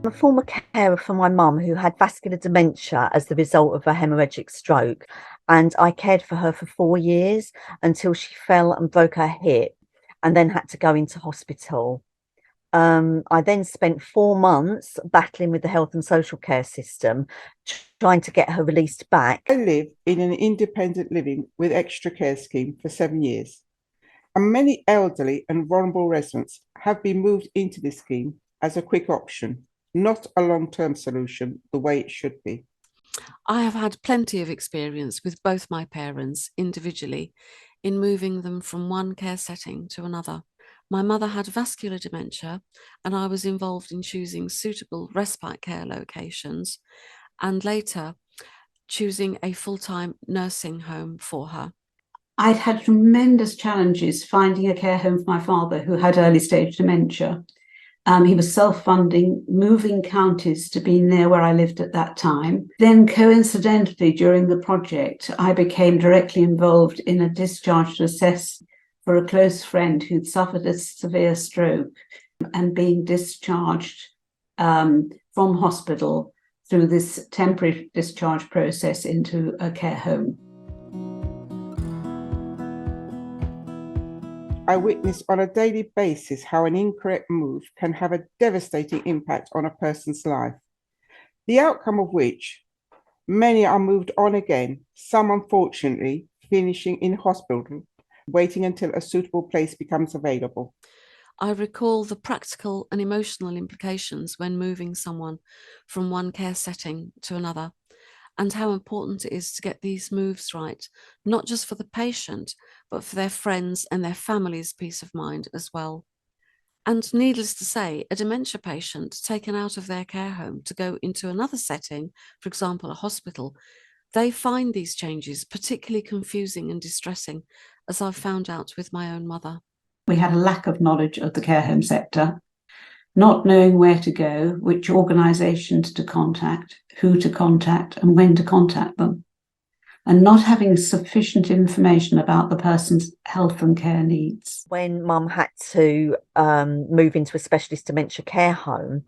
A former carer for my mum who had vascular dementia as the result of a hemorrhagic stroke, and I cared for her for 4 years until she fell and broke her hip and then had to go into hospital. I then spent 4 months battling with the health and social care system, trying to get her released back. I live in an independent living with extra care scheme for 7 years, and many elderly and vulnerable residents have been moved into this scheme as a quick option, not a long-term solution the way it should be. I have had plenty of experience with both my parents individually in moving them from one care setting to another. My mother had vascular dementia, and I was involved in choosing suitable respite care locations and later choosing a full-time nursing home for her. I'd had tremendous challenges finding a care home for my father who had early stage dementia. He was self-funding, moving counties to be near where I lived at that time. Then coincidentally, during the project, I became directly involved in a discharge to assess for a close friend who'd suffered a severe stroke and being discharged from hospital through this temporary discharge process into a care home. I witness on a daily basis how an incorrect move can have a devastating impact on a person's life, the outcome of which many are moved on again, some unfortunately finishing in hospital, waiting until a suitable place becomes available. I recall the practical and emotional implications when moving someone from one care setting to another, and how important it is to get these moves right, not just for the patient, but for their friends and their family's peace of mind as well. And needless to say, a dementia patient taken out of their care home to go into another setting, for example, a hospital, they find these changes particularly confusing and distressing, as I've found out with my own mother. We had a lack of knowledge of the care home sector, not knowing where to go, which organisations to contact, who to contact, and when to contact them, and not having sufficient information about the person's health and care needs. When mum had to move into a specialist dementia care home,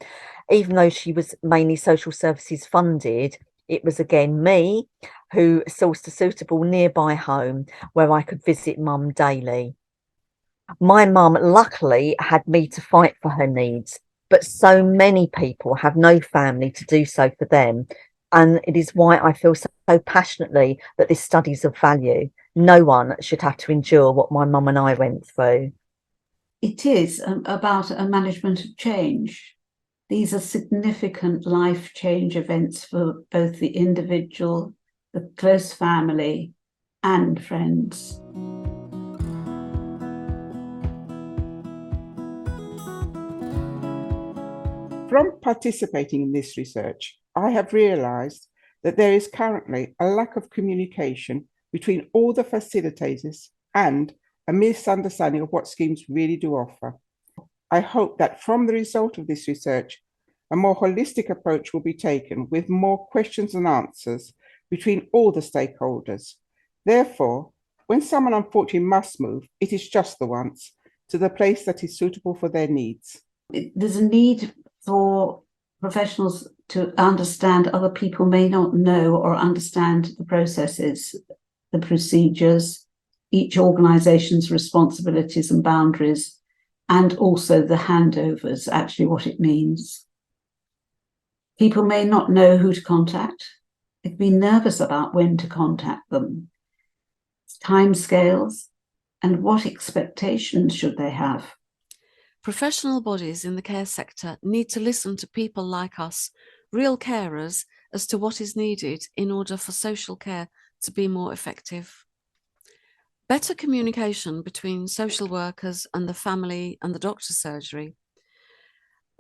even though she was mainly social services funded, it was again me who sourced a suitable nearby home where I could visit mum daily. My mum luckily had me to fight for her needs, but so many people have no family to do so for them. And it is why I feel so passionately that this study is of value. No one should have to endure what my mum and I went through. It is about a management of change. These are significant life change events for both the individual, the close family, and friends. From participating in this research, I have realised that there is currently a lack of communication between all the facilitators and a misunderstanding of what schemes really do offer. I hope that from the result of this research, a more holistic approach will be taken with more questions and answers between all the stakeholders. Therefore, when someone unfortunately must move, it is just the once to the place that is suitable for their needs. There's a need for professionals to understand other people may not know or understand the processes, the procedures, each organisation's responsibilities and boundaries, and also the handovers, actually what it means. People may not know who to contact. They can be nervous about when to contact them. Timescales and what expectations should they have. Professional bodies in the care sector need to listen to people like us, real carers, as to what is needed in order for social care to be more effective. Better communication between social workers and the family and the doctor's surgery.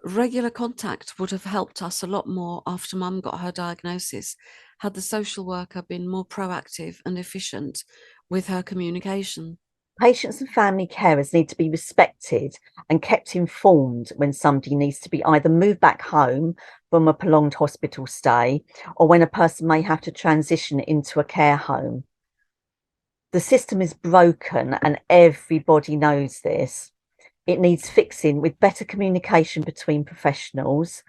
Regular contact would have helped us a lot more after Mum got her diagnosis, had the social worker been more proactive and efficient with her communication. Patients and family carers need to be respected and kept informed when somebody needs to be either moved back home from a prolonged hospital stay or when a person may have to transition into a care home. The system is broken and everybody knows this. It needs fixing with better communication between professionals,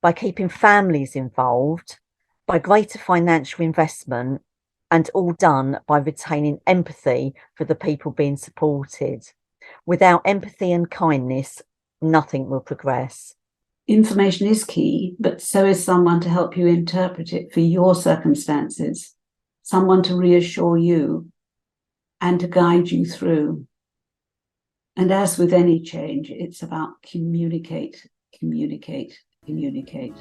by keeping families involved, by greater financial investment, and all done by retaining empathy for the people being supported. Without empathy and kindness, nothing will progress. Information is key, but so is someone to help you interpret it for your circumstances, someone to reassure you and to guide you through. And as with any change, it's about communicate, communicate, communicate.